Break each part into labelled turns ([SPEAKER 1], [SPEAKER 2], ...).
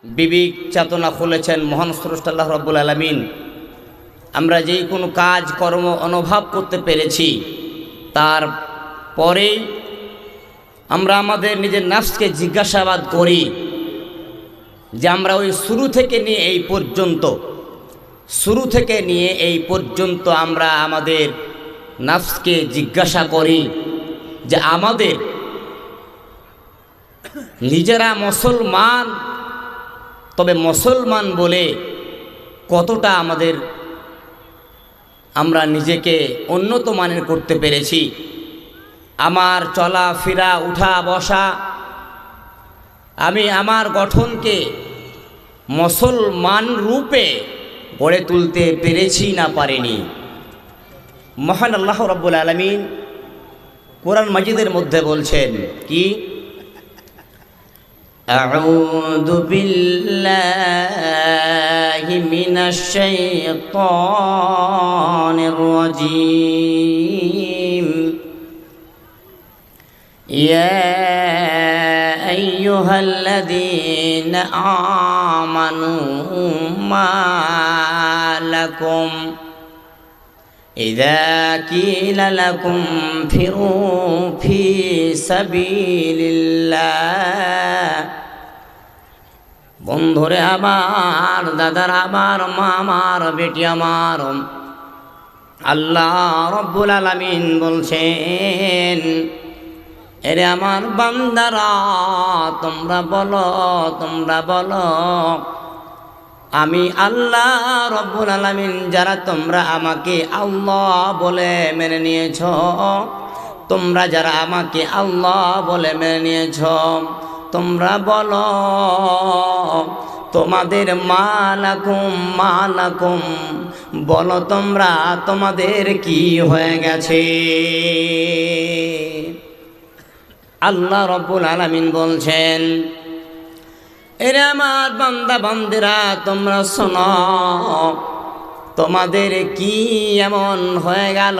[SPEAKER 1] বিবেক চেতনা খুলেছেন মহান স্রষ্টা আল্লাহ রাব্বুল আলামিন। আমরা যেই কোনো কাজ কর্ম অনুভব করতে পেরেছি, তার পরেই আমরা আমাদের নিজের নফসকে জিজ্ঞাসাবাদ করি যে আমরা ওই শুরু থেকে নিয়ে এই পর্যন্ত আমরা আমাদের নফসকে জিজ্ঞাসা করি যে আমাদের নিজেরা মুসলমান, তবে মুসলমান বলে কতটা আমরা নিজেকে উন্নত মানের করতে পেরেছি। আমার চলাফেরা উঠা বসা, আমি আমার গঠনকে মুসলমান রূপে গড়ে তুলতে পেরেছি না পারিনি। মহান আল্লাহ রাব্বুল আলামিন কোরআন মাজিদের মধ্যে বলছেন কি, আউযু বিল্লাহি মিনাশ শাইতানির রাজীম। ইয়া আইয়ুহাল্লাযীনা আমানু মা লাকুম ইযা কিলা লাকুম ফিরু ফি সাবিলিল্লাহ। বন্ধুরে আমার, দাদার আমার, মা আমার, বেটি আমার, আল্লাহ রাব্বুল আলামিন বলছেন, এরে আমার বান্দারা তোমরা বলো আমি আল্লাহ রাব্বুল আলামিন, যারা তোমরা আমাকে আল্লাহ বলে মেনে নিয়েছ, তোমরা যারা আমাকে আল্লাহ বলে মেনে নিয়েছ, তোমরা বলো তোমাদের মালাকুম বলো তোমরা তোমাদের কি হয়ে গেছে। আল্লাহ রাব্বুল আলামিন বলছেন, এরে আমার বান্দা বান্দিরা তোমরা শোনো, তোমাদের কি এমন হয়ে গেল?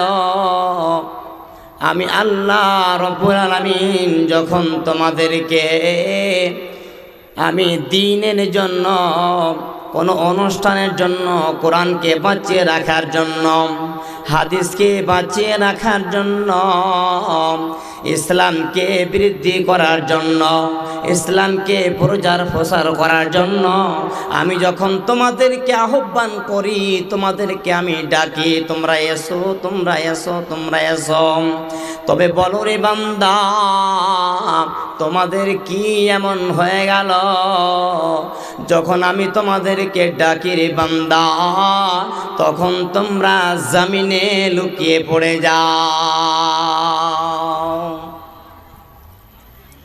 [SPEAKER 1] আমি আল্লাহ রাব্বুল আলামিন যখন তোমাদেরকে আমি দ্বীনের জন্য, কোনো অনুষ্ঠানের জন্য, কোরআনকে বাঁচিয়ে রাখার জন্য, হাদিসকে বাঁচিয়ে রাখার জন্য, ইসলামকে বৃদ্ধি করার জন্য, ইসলামকে প্রচার করার জন্য আমি যখন তোমাদেরকে আহ্বান করি, তোমাদেরকে আমি ডাকি, তোমরা এসো, তবে বলো রে বান্দা, তোমাদের কি এমন হয়ে গেল যখন আমি তোমাদেরকে ডাকি রে বান্দা, তখন তোমরা জমিনে লুকিয়ে পড়ে যাও।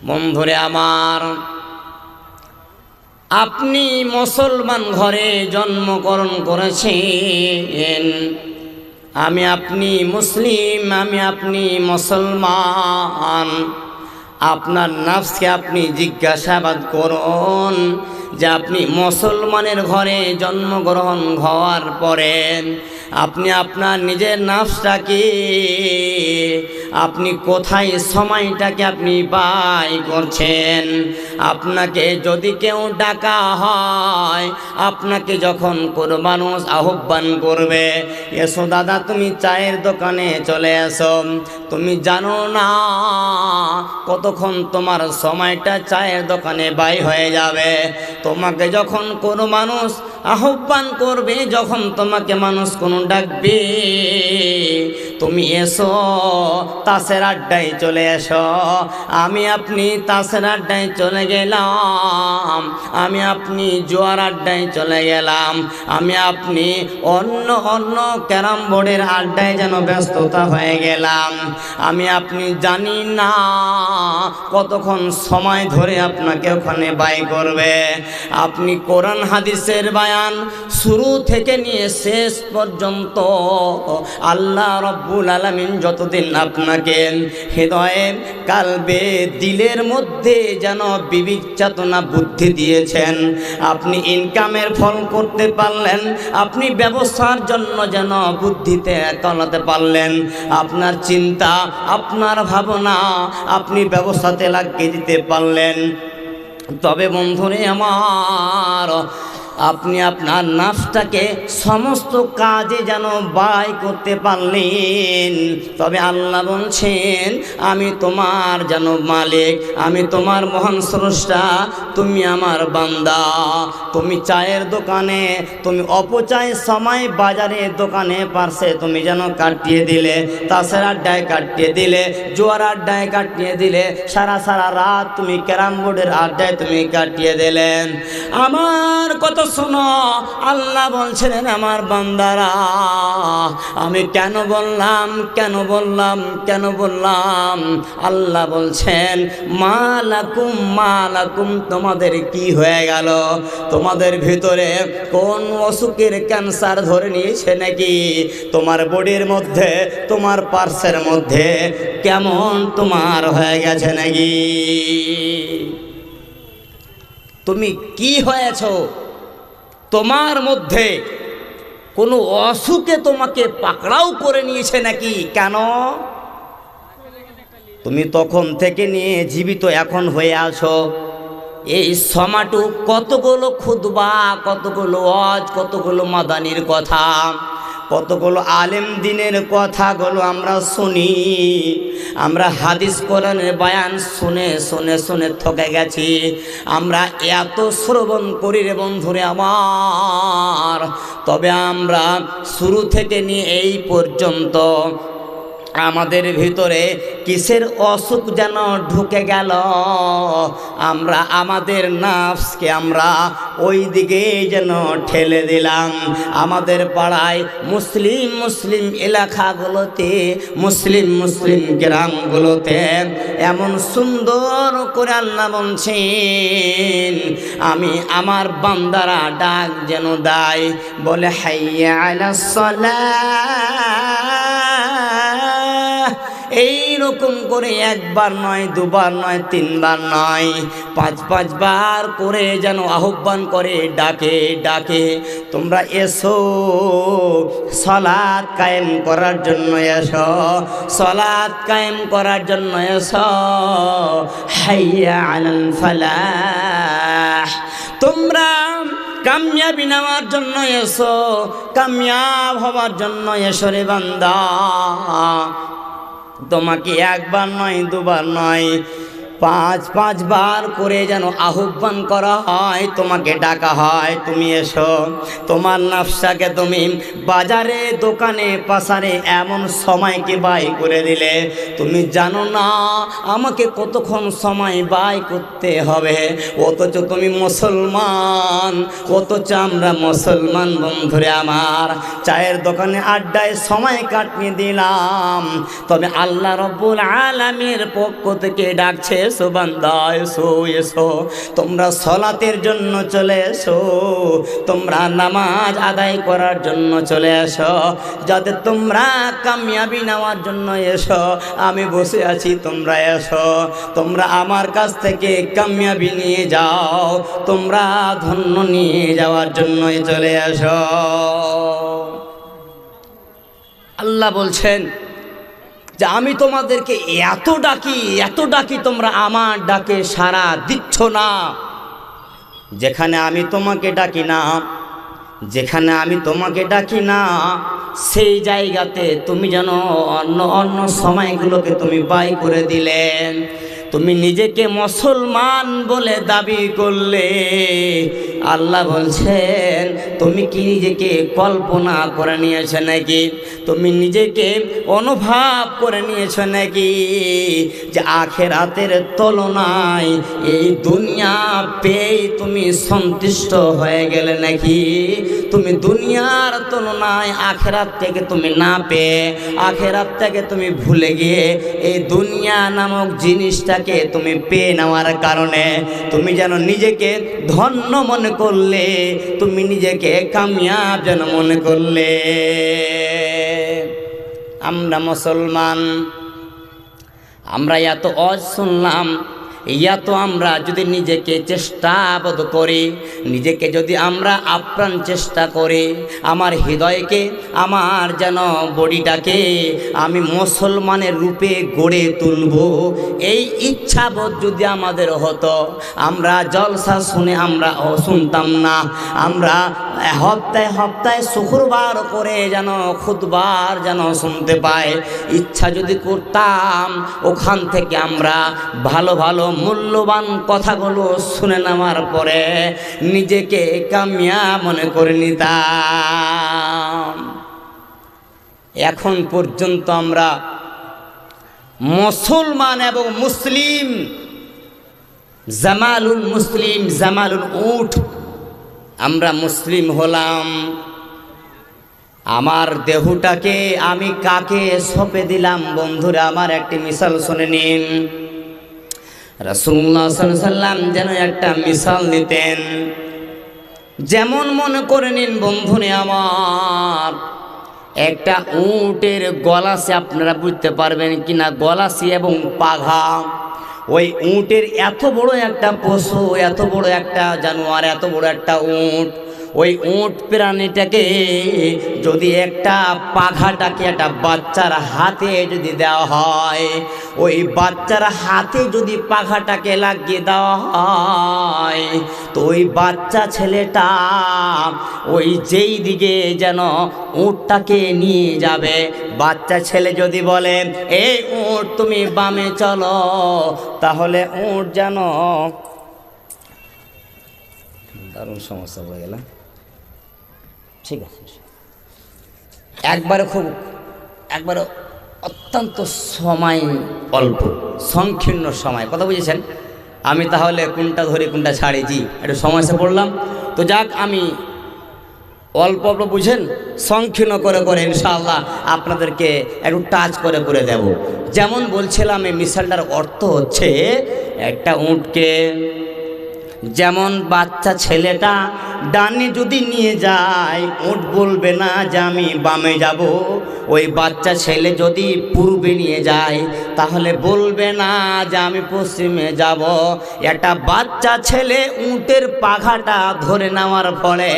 [SPEAKER 1] বন্ধুরে আমার, আপনি মুসলমান ঘরে জন্মগ্রহণ করেছেন, আমি আপনি মুসলিম, আমি আপনি মুসলমান। আপনার নফসকে আপনি জিজ্ঞাসাবাদ করুন যে আপনি মুসলমানের ঘরে জন্মগ্রহণ হওয়ার পরে আপনি আপনার নিজের নফসটাকে আপনি কোথায় সময়টাকে আপনি ব্যয় করছেন। আপনাকে যদি কেউ ডাকা হয়, আপনাকে যখন কোনো মানুষ আহ্বান করবে, এসো দাদা তুমি চায়ের দোকানে চলে এসো, তুমি জানো না কতক্ষণ তোমার সময়টা চায়ের দোকানে ব্যয় হয়ে যাবে। তোমাকে যখন কোনো মানুষ আহ্বান করবে, যখন তোমাকে মানুষ কোনো ডাকবে, তুমি এসো, তাসের আড্ডায় চলে এসো। আমি আপনি তাসের আড্ডায় চলে গেলাম, আমি আপনি জোয়ার আড্ডায় চলে গেলাম, আমি আপনি অন্য ক্যারাম বোর্ডের আড্ডায় যেন ব্যস্ততা হয়ে গেলাম। আমি আপনি জানি না কতক্ষণ সময় ধরে আপনাকে ওখানে ব্যয় করবে। আপনি কোরআন হাদিসের বায়ান শুরু থেকে নিয়ে শেষ পর্যন্ত আল্লাহ রাব্বুল আলামিন যতদিন আপনাকে হৃদয়ে, কালবে, দিলের মধ্যে যেন বিবেক চেতনা বুদ্ধি দিয়েছেন, আপনি ইনকামের ফল করতে পারলেন, আপনি ব্যবসার জন্য যেন বুদ্ধিতে কলাতে পারলেন, আপনার চিন্তা, আপনার ভাবনা আপনি ব্যবসাতে লাগিয়ে দিতে পারলেন, তবে বন্ধুরে আমার, আপনি আপনার নাফসটাকে সমস্ত কাজে যেন ব্যয় করতে পারলেন। তবে আল্লাহ বলছেন, আমি তোমার যেন মালিক, আমি তোমার মহান স্রষ্টা, তুমি আমার বান্দা। তুমি চায়ের দোকানে তুমি অপচয় সময় বাজারে দোকানে পারছে তুমি যেন কাটিয়ে দিলে, তাসের আড্ডায় কাটিয়ে দিলে, জোয়ার আড্ডায় কাটিয়ে দিলে, সারা সারা রাত তুমি ক্যারাম বোর্ডের আড্ডায় তুমি কাটিয়ে দিলেন। আমার কত শোনো, আল্লাহ বলছেন আমার বান্দারা, আমি কেন বললাম কেন বললাম কেন বললাম, আল্লাহ বলছেন মালাকুম মালাকুম, তোমাদের কি হয়ে গেল? তোমাদের ভিতরে কোন অসুখের ক্যান্সার ধরে নিয়েছে নাকি? তোমার বডির মধ্যে তোমার পার্সের মধ্যে কেমন তোমার হয়ে গেছে নাকি? তুমি কি হয়েছো? তোমার মধ্যে কোনো অসুখে তোমাকে পাকড়াও করে নিয়েছে নাকি? কেন? তুমি তখন থেকে নিয়ে জীবিত এখন হয়ে আছো। এই সমাটু কতগুলো খুতবা, কতগুলো ওয়াজ, কতগুলো মাদানির কথা, কতগুলো আলেম দিনের কথাগুলো আমরা শুনি। আমরা হাদিস কোরআনের বয়ান শুনে শুনে শুনে থকে গেছি। আমরা এত শ্রবণ করি রে বন্ধুরে আমার, তবে আমরা শুরু থেকে নিয়ে এই পর্যন্ত আমাদের ভিতরে কিসের অসুখ যেন ঢুকে গেল? আমরা আমাদের নাফসকে আমরা ওই দিকে যেন ঠেলে দিলাম। আমাদের পাড়ায় মুসলিম মুসলিম এলাকাগুলোতে, মুসলিম মুসলিম গ্রামগুলোতে এমন সুন্দর করে আল্লাহ বলছেন, আমি আমার বান্দারা ডাক যেন দেয়, বলে হাইয়া আলাস সালাহ। এই রকম করে একবার নয়, দুবার নয়, তিনবার নয়, পাঁচ বার করে যেন আহ্বান করে, ডাকে ডাকে, তোমরা এসো, সালাত কায়েম করার জন্য এসো, সালাত কায়েম করার জন্য এসো, হাইয়া আলাল ফালাহ। তোমরা কামিয়াবি নেওয়ার জন্য এসো, কামিয়াব হওয়ার জন্য এসো রে বান্দা। তোমাকে একবার নয়, দুবার নয়, পাঁচ বার করে যেন আহ্বান করা হয়, তোমাকে ডাকা হয়, তুমি এসো। তোমার নাফসাকে তুমি বাজারে দোকানে পাসারে এমন সময়কে ব্যয় করে দিলে, তুমি জানো না আমাকে কতক্ষণ সময় ব্যয় করতে হবে। অথচ তুমি মুসলমান, অথচ আমরা মুসলমান বন্ধুরে আমার চায়ের দোকানে আড্ডায় সময় কাটিয়ে দিলাম। তবে আল্লাহ রব্বুল আলামিনের পক্ষ থেকে ডাকছে, এসো বান্দা, এসো এসো, তোমরা সলাতের জন্য চলে এসো, তোমরা নামাজ আদায় করার জন্য চলে এসো, যাতে তোমরা কামিয়াবি নেওয়ার জন্য এসো। আমি বসে আছি, তোমরা এসো, তোমরা আমার কাছ থেকে কামিয়াবি নিয়ে যাও, তোমরা ধন্য নিয়ে যাওয়ার জন্যই চলে এসো। আল্লাহ বলছেন যে আমি তোমাদেরকে এত ডাকি, তোমরা আমার ডাকে সাড়া দিচ্ছ না। যেখানে আমি তোমাকে ডাকি না, যেখানে আমি তোমাকে ডাকি না, সেই জায়গাতে তুমি যেন অন্য সময়গুলোকে তুমি ব্যয় করে দিলেন। তুমি নিজেকে মুসলমান বলে দাবি করলে, আল্লাহ বলছেন তুমি কি নিজেকে কল্পনা করে নিয়েছো নাকি? তুমি নিজেকে অনুভব করে নিয়েছো নাকি যে আখেরাতের তুলনায় এই দুনিয়া পেয়ে তুমি সন্তুষ্ট হয়ে গেলে নাকি? তুমি দুনিয়ার তুলনায় আখেরাত থেকে তুমি না পেয়ে, আখেরাত থেকে তুমি ভুলে গিয়ে এই দুনিয়া নামক জিনিসটাকে তুমি পেয়ে নেওয়ার কারণে তুমি যেন নিজেকে ধন্য মনে করলে, তুমি নিজেকে কামিয়াব যেন মনে করলে। আমরা মুসলমান, আমরা এত ওয়াজ শুনলাম, ইয়া তো আমরা যদি নিজেকে চেষ্টাবোধ করি, নিজেকে যদি আমরা আপ্রাণ চেষ্টা করি, আমার হৃদয়কে, আমার যেন বডিটাকে আমি মুসলমানের রূপে গড়ে তুলব, এই ইচ্ছাবোধ যদি আমাদের হতো, আমরা জলসা শুনে আমরা শুনতাম না, আমরা হপ্তায় হপ্তায় শুক্রবার করে যেন খুতবার যেন শুনতে পাই, ইচ্ছা যদি করতাম ওখান থেকে আমরা ভালো ভালো মূল্যবান কথাগুলো শুনে নেওয়ার পরে নিজেকে কামিয়া মনে করে নিতাম। এখন পর্যন্ত আমরা মুসলমান এবং মুসলিম, জামালুল মুসলিম জামালুল উট, আমরা মুসলিম হলাম। আমার দেহটাকে আমি কাকে সঁপে দিলাম? বন্ধুরা আমার একটি মিসাল শুনে নিন। রাসূলুল্লাহ সাল্লাল্লাহু আলাইহি ওয়াসাল্লাম যেন একটা মিসাল নিতেন। যেমন মনে করে নিন বন্ধুরে আমার, একটা উটের গলাসি, আপনারা বুঝতে পারবেন কিনা, গলাসি এবং পাঘা। ওই উটের এত বড় একটা পশু, এত বড় একটা জানোয়ার, এত বড় একটা উট, ওই উট প্রাণীটাকে যদি একটা পাখাটাকে একটা বাচ্চার হাতে যদি দেওয়া হয়, ওই বাচ্চার হাতে যদি পাখাটাকে লাগিয়ে দেওয়া হয়, তো ওই বাচ্চা ছেলেটা ওই যেই দিকে যেন উটটাকে নিয়ে যাবে, বাচ্চা ছেলে যদি বলে এই উট তুমি বামে চলো, তাহলে উট যেন, দারুণ সমস্যা হয়ে গেল, ঠিক আছে, একবারে অত্যন্ত সময় অল্প, সংকীর্ণ সময়, কথা বুঝেছেন? আমি তাহলে কোনটা ধরে কোনটা ছাড়ি, জি একটু সমস্যা পড়লাম তো, যাক আমি অল্প অল্প বুঝেন, সংকীর্ণ করে করে ইনশাআল্লাহ আপনাদেরকে একটু টাচ করে করে দেব। যেমন বলছিলাম, এই মিসালটার অর্থ হচ্ছে, একটা উটকে যেমন বাচ্চা ছেলেটা ডানে যদি নিয়ে যায়, উট বলবে না যে আমি বামে যাব, ওই বাচ্চা ছেলে যদি পূর্বে নিয়ে যায়, তাহলে বলবে না যে আমি পশ্চিমে যাব। একটা বাচ্চা ছেলে উটের পাখাটা ধরে নেওয়ার ফলে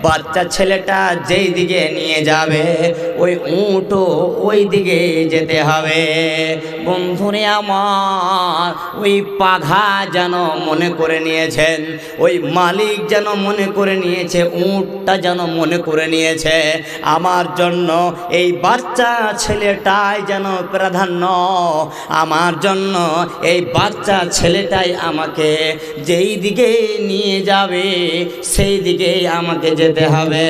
[SPEAKER 1] বাচ্চা ছেলেটা যেই দিকে নিয়ে যাবে, ওই উটও ওই দিকে যেতে হবে। বন্ধুরে আমার, ওই পাখা যেন মনে করে নিয়েছেন, ওই মালিক যেন মনে করে নিয়েছে, উটটা যেন মনে করে নিয়েছে আমার জন্য এই বাচ্চা ছেলেটাই যেন প্রাধান্য, আমার জন্য এই বাচ্চা ছেলেটাই আমাকে যেই দিকে নিয়ে যাবে সেই দিকে আমাকে যেতে হবে।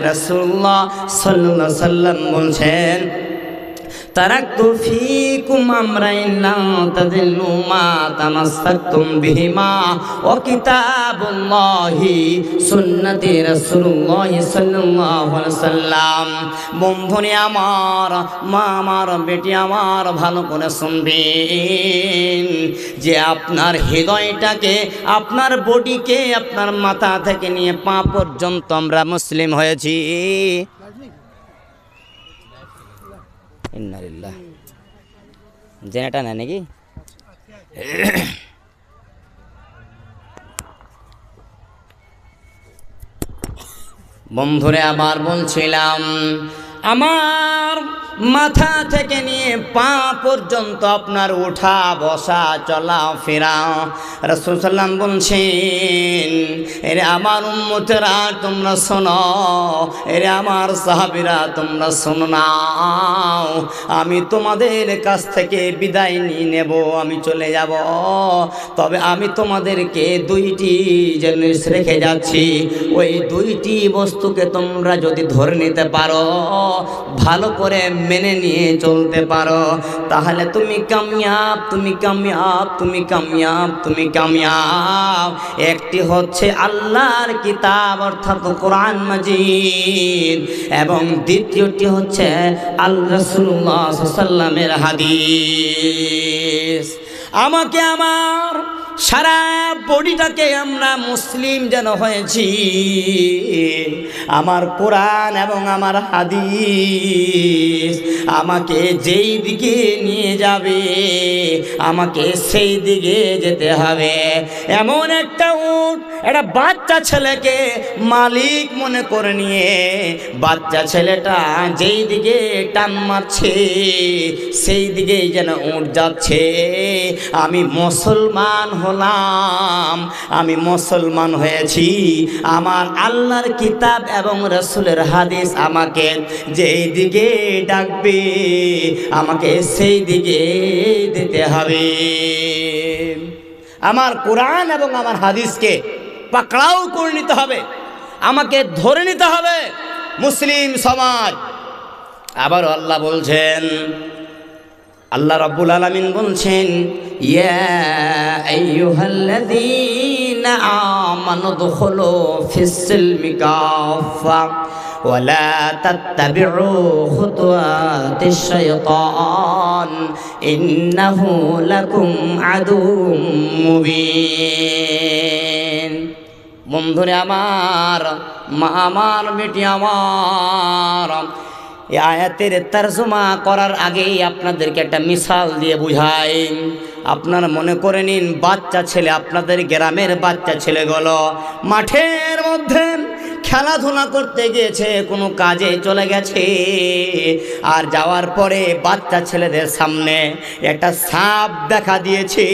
[SPEAKER 1] রাসূলুল্লাহ সাল্লাল্লাহু আলাইহি ওয়াসাল্লাম বলছেন, তারাকতু ফীকুম আমরাইন লা তাযিল্লু মা তামাসসাকতুম বিহিমা ওয়া কিতাবুল্লাহি সুন্নতি রাসূলুল্লাহি সাল্লাল্লাহু আলাইহি ওয়াসাল্লাম। বন্ধুরে আমার, মা আমার, বেটি আমার, ভালো করে শুনবেন যে আপনার হৃদয়টাকে, আপনার বডিকে, আপনার মাথা থেকে নিয়ে পা পর্যন্ত আমরা মুসলিম হয়েছি। ইন্নালিল্লাহ, জেনাটা নেই নাকি? বন্ধুরে আবার বলছিলাম, আমার মাথা থেকে নিয়ে পা পর্যন্ত আপনার ওঠা বসা চলা ফেরা, রাসূল সাল্লাম বলছেন, এরে আমার উম্মতেরা তোমরা শোনো, এরে আমার সাহাবীরা তোমরা শোনো নাও, আমি তোমাদের কাছ থেকে বিদায় নিয়ে নেব, আমি চলে যাব, তবে আমি তোমাদেরকে দুইটি জিনিস রেখে যাচ্ছি, ওই দুইটি বস্তুকে তোমরা যদি ধরে নিতে পারো, ভালো করে মেনে নিয়ে চলতে পারো, তাহলে তুমি কামিয়াব, তুমি কামিয়াব, তুমি কামিয়াব, তুমি কামিয়াব। একটি হচ্ছে আল্লাহর কিতাব অর্থাৎ কোরআন মাজিদ, এবং দ্বিতীয়টি হচ্ছে আল্লাহ রাসূলুল্লাহ সাল্লাল্লাহু আলাইহি ওয়াসাল্লামের হাদিস। আমাকে আমার সারা বডিটাকে আমরা মুসলিম যেন হয়েছি। আমার কোরআন এবং আমার হাদিস আমাকে যেই দিকে নিয়ে যাবে আমাকে সেই দিকে যেতে হবে। এমন একটা উট একটা বাচ্চা ছেলেকে মালিক মনে করে নিয়ে বাচ্চা ছেলেটা যেই দিকে টান মারছে সেই দিকেই যেন উট যাচ্ছে। আমি মুসলমান হলাম, আমি মুসলমান হয়েছি। আমার আল্লাহর কিতাব এবং রাসূলের হাদিস আমাকে যেই দিকে ডাকবে আমাকে সেই দিকে দিতে হবে। আমার কোরআন এবং আমার হাদিসকে পাকড়াও করে নিতে হবে, আমাকে ধরে নিতে হবে মুসলিম সমাজ। আবার আল্লাহ বলছেন, আল্লাহ রাব্বুল আলামিন বলছেন, ইয়া আইয়ুহাল্লাযীনা আমানু দুখুলু ফিস-সিলমি কাফা ওয়া লা তাত্তাবি'উ খুতুওয়াতিশ শাইতান ইন্নাহু লাকুম আদুউম মুবিন। বন্ধুরে আমার, মা আমার, বেটি আমার, এই আয়াতের তরজমা করার আগেই আপনাদেরকে একটা মিসাল দিয়ে বুঝাই। আপনারা মনে করে নিন বাচ্চা ছেলে, আপনাদের গ্রামের বাচ্চা ছেলেগুলো মাঠের মধ্যে খেলাধুলা করতে গিয়েছে, কোনো কাজে চলে গেছে, আর যাওয়ার পরে বাচ্চা ছেলেদের সামনে একটা সাপ দেখা দিয়েছে।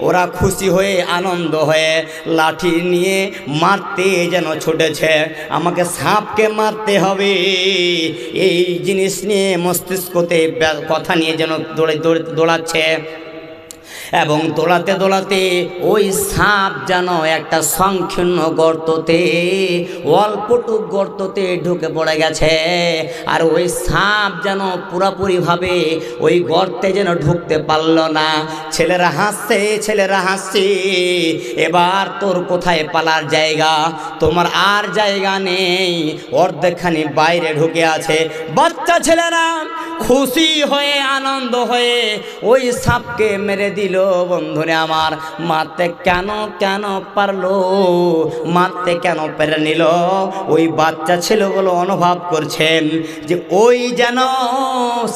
[SPEAKER 1] ওরা খুশি হয়ে আনন্দ হয়ে লাঠি নিয়ে মারতে যেন ছুটেছে, আমাকে সাপকে মারতে হবে এই জিনিস নিয়ে মস্তিষ্কতে কথা নিয়ে যেন দৌড়াচ্ছে। এবং দৌড়াতে দৌড়াতে ওই সাপ যেন একটা সংকীর্ণ গর্ততে, অল্পটুক গর্ততে ঢুকে পড়ে গেছে। আর ওই সাপ যেন পুরোপুরিভাবে ওই গর্তে যেন ঢুকতে পারল না। ছেলেরা হাসছে, ছেলেরা হাসছে, এবার তোর কোথায় পালার জায়গা? তোমার আর জায়গা নেই, অর্ধেকখানি বাইরে ঢুকে আছে। বাচ্চা ছেলেরা খুশি হয়ে আনন্দ হয়ে ওই সাপকে মেরে দিল। বন্ধুরে আমার, মারতে কেন পারলো, মারতে কেন পেরে নিল? ওই বাচ্চা ছেলেগুলো অনুভব করছেন যে ওই যেন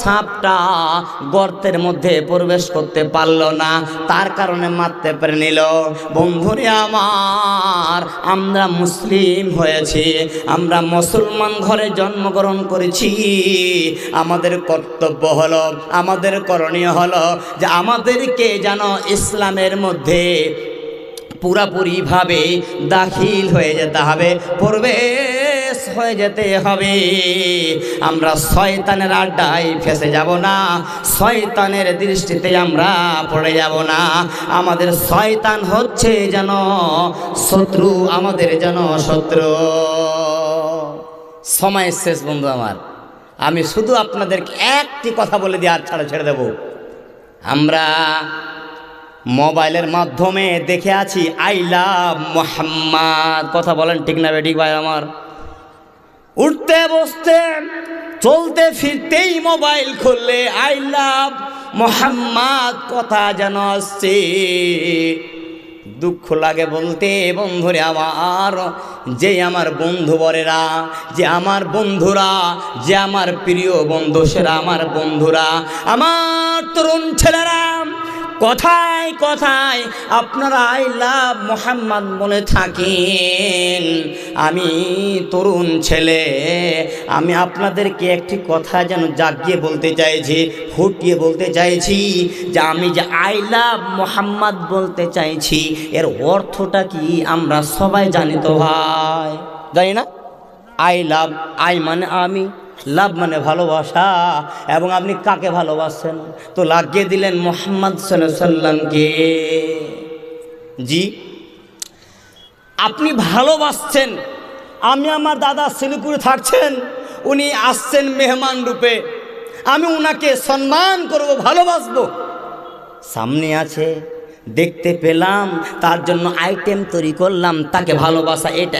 [SPEAKER 1] সাপটা গর্তের মধ্যে প্রবেশ করতে পারলো না, তার কারণে মারতে পেরে নিল। বন্ধুরে আমার, আমরা মুসলিম হয়েছি, আমরা মুসলমান ঘরে জন্মগ্রহণ করেছি। আমাদের কর্তব্য হলো, আমাদের করণীয় হলো যে আমাদেরকে যেন ইসলামের মধ্যে পুরাপুরিভাবে দাখিল হয়ে যেতে হবে, প্রবেশ হয়ে যেতে হবে। আমরা শয়তানের আড্ডায় ফেসে যাব না, শয়তানের দৃষ্টিতে আমরা পড়ে যাব না। আমাদের শয়তান হচ্ছে যেন শত্রু, আমাদের যেন শত্রু। সময় শেষ বন্ধু আমার, আমি শুধু আপনাদেরকে একটি কথা বলে দিয়ে আর ছেড়ে দেব। আমরা মোবাইলের মাধ্যমে দেখে আছি আই লাভ মোহাম্মদ, কথা বলেন ঠিক না বেঠিক ভাই আমার? উঠতে বসতে চলতে ফিরতেই মোবাইল খুললে আই লাভ মোহাম্মদ কথা যেন আসছে। দুঃখ লাগে বলতে বন্ধুরে আমার, যে আমার বন্ধু বরেরা, যে আমার বন্ধুরা, যে আমার প্রিয় বন্ধু, সেরা আমার বন্ধুরা, আমার তরুণ ছেলেরা, কথায় কথায় আপনারা আই লাভ মোহাম্মদ বলে থাকেন। আমি তরুণ ছেলে, আমি আপনাদেরকে একটি কথা যেন জাগিয়ে বলতে চাইছি, ফুটিয়ে বলতে চাইছি যে আমি যে আই লাভ মোহাম্মদ বলতে চাইছি এর অর্থটা কি আমরা সবাই জানি তো ভাই? জানি না? আই লাভ, আই মানে আমি, লাভ মানে ভালোবাসা। এবং আপনি কাকে ভালোবাসেন? তো লাগিয়ে দিলেন মুহাম্মদ সাল্লাল্লাহু আলাইহি সাল্লামকে। জি, আপনি ভালোবাসছেন। আমি আমার দাদা শিলিগুড়ি থাকছেন, উনি আসছেন মেহমান রূপে, আমি উনাকে সম্মান করব, ভালোবাসবো। সামনে আছে, দেখতে পেলাম, তার জন্য আইটেম তৈরি করলাম, তাকে ভালোবাসা। এটা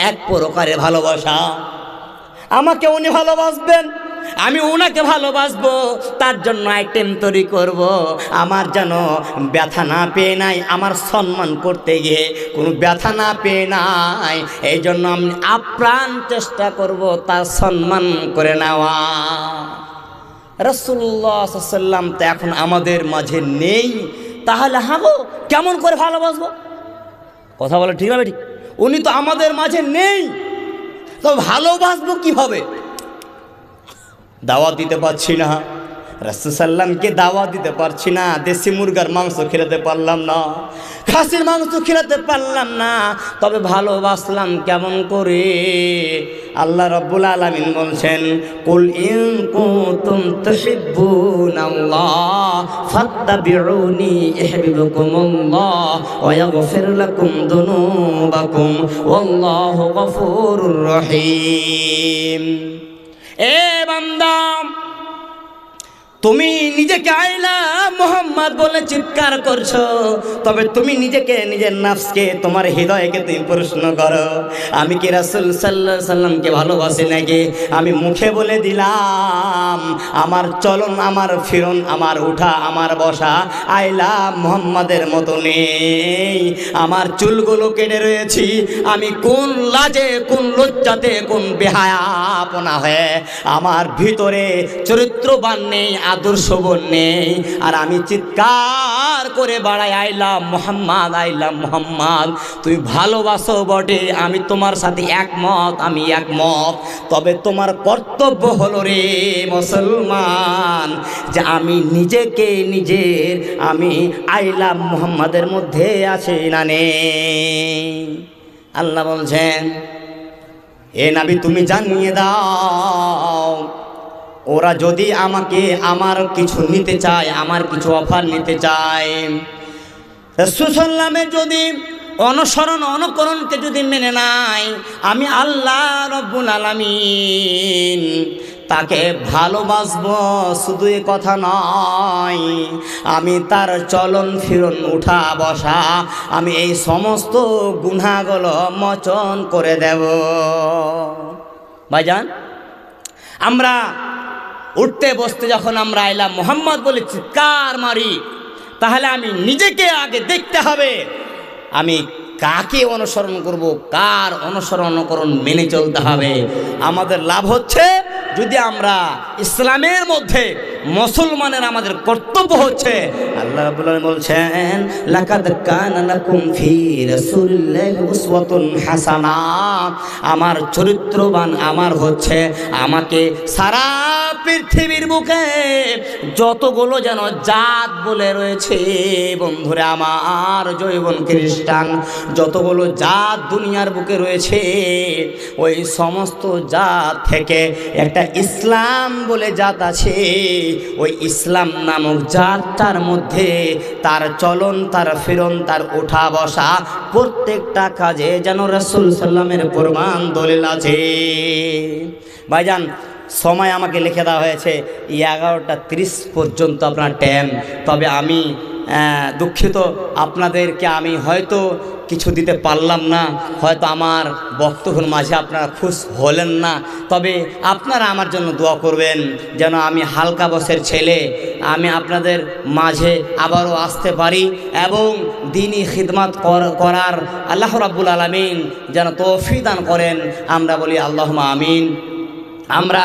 [SPEAKER 1] এক প্রকারের ভালোবাসা। আমাকে উনি ভালোবাসবেন, আমি ওনাকে ভালোবাসবো, তার জন্য আইটেম তৈরি করব, আমার যেন ব্যথা না পেয়ে নাই, আমার সম্মান করতে গিয়ে কোনো ব্যথা না পেয়ে নাই, এই জন্য আমি আপ্রাণ চেষ্টা করব তার সম্মান করে নেওয়া। রাসূলুল্লাহ সাল্লাল্লাহু আলাইহি ওয়াসাল্লাম তো এখন আমাদের মাঝে নেই, তাহলে হাগো কেমন করে ভালোবাসবো? কথা বলে ঠিক হবে? ঠিক, উনি তো আমাদের মাঝে নেই, তো ভালোবাসবো কিভাবে? দাওয়াত দিতে পারছি না, রাসূল সাল্লামকে দাওয়াত দিতে পারছি না, দেশি মুরগার মাংস খেলাতে পারলাম না, খাসির মাংস খেলাতে পারলাম না, তবে ভালোবাসলাম কেমন করে? আল্লাহ রাব্বুল আলামিন বলছেন, কুল ইন কুনতুম তুহিব্বুনাল্লাহ ফাত্তাবিউনি ইহবিবকুমুল্লাহ ওয়া ইয়াগফির লাকুম যুনুবাকুম ওয়াল্লাহু গফুরুর রহিম। এ বান্দা, তুমি নিজেকে আইলা মোহাম্মদ বলে চিৎকার করছো, তবে তুমি নিজেকে, নিজের নাফসকে, তোমার হৃদয়কে তুমি প্রশ্ন করো, আমি কি রাসূল সাল্লাল্লাহু আলাইহি সাল্লামকে ভালোবাসি নাকি? আমি মুখে বলে দিলাম, আমার চলন, আমার ফিরন, আমার উঠা, আমার বসা আইলা মোহাম্মদের মতো নেই। আমার চুলগুলো কেটে রয়েছি, আমি কোন লাজে, কোন লজ্জাতে, কোন বেহায়াপনা হয়ে আমার ভিতরে চরিত্রবান নেই, আদর্শবান নেই, আর আমি চিৎকার করে বাড়াই আইলাম মোহাম্মদ, আইলাম মোহাম্মদ। তুই ভালোবাসো বটে, আমি তোমার সাথে একমত, আমি একমত, তবে তোমার কর্তব্য হলো রে মুসলমান যে আমি নিজেকে, নিজের আমি আইলাম মোহাম্মদের মধ্যে আছে না নেই। আল্লাহ বলছেন, এ নবী তুমি জানিয়ে দাও, ওরা যদি আমাকে, আমার কিছু নিতে চায়, আমার কিছু অফার নিতে চায়, রাসূল সাল্লামের যদি অনুসরণ, অনুকরণকে যদি মেনে নাই, আমি আল্লাহ রব্বুল আলামিন তাকে ভালোবাসবো। শুধু এ কথা নয়, আমি তার চলন ফিরন, উঠা বসা, আমি এই সমস্ত গুনাহগুলো মোচন করে দেব। ভাইজান, আমরা উঠতে বসতে যখন আমরা আইলাম মোহাম্মদ বলে চিৎকার মারি, তাহলে আমি নিজেকে আগে দেখতে হবে, আমি কাকে অনুসরণ করব, কার অনুকরণ মেনে চলতে হবে। আমাদের লাভ হচ্ছে যদি আমরা ইসলামের মধ্যে, মুসলমানের আমাদের কর্তব্য হচ্ছে, আল্লাহ রাব্বুল আলামিন বলছেন, লাকাদ কানা লাকুম ফি রাসূলিল্লাহি উসওয়াতুন হাসানাহ, আমার চরিত্রবান আমার হচ্ছে, আমাকে সারা পৃথিবীর বুকে যতগুলো যেন জাত বলে রয়েছে, বন্ধুরা আমার, জৈবন খ্রিস্টান, যতগুলো জাত দুনিয়ার বুকে রয়েছে, ওই সমস্ত জাত থেকে একটা ইসলাম বলে জাত আছে। ওই ইসলাম নামক জাতটার মধ্যে তার চলন, তার ফিরন, তার ওঠা বসা, প্রত্যেকটা কাজে যেন রাসূল সাল্লামের প্রমাণ দলিল আছে। ভাইজান, সময় আমাকে লিখে দেওয়া হয়েছে 11:30 পর্যন্ত আপনার টাইম, তবে আমি দুঃখিত, আপনাদেরকে আমি হয়তো কিছু দিতে পারলাম না, হয়তো আমার বক্তব্যের মাঝে আপনারা খুশ হলেন না, তবে আপনারা আমার জন্য দোয়া করবেন যেন আমি হালকা বয়সের ছেলে, আমি আপনাদের মাঝে আবারও আসতে পারি এবং দ্বীনি খিদমত করার আল্লাহ রাব্বুল আলামিন যেন তৌফিক দান করেন। আমরা বলি আল্লাহুম্মা আমিন। আমরা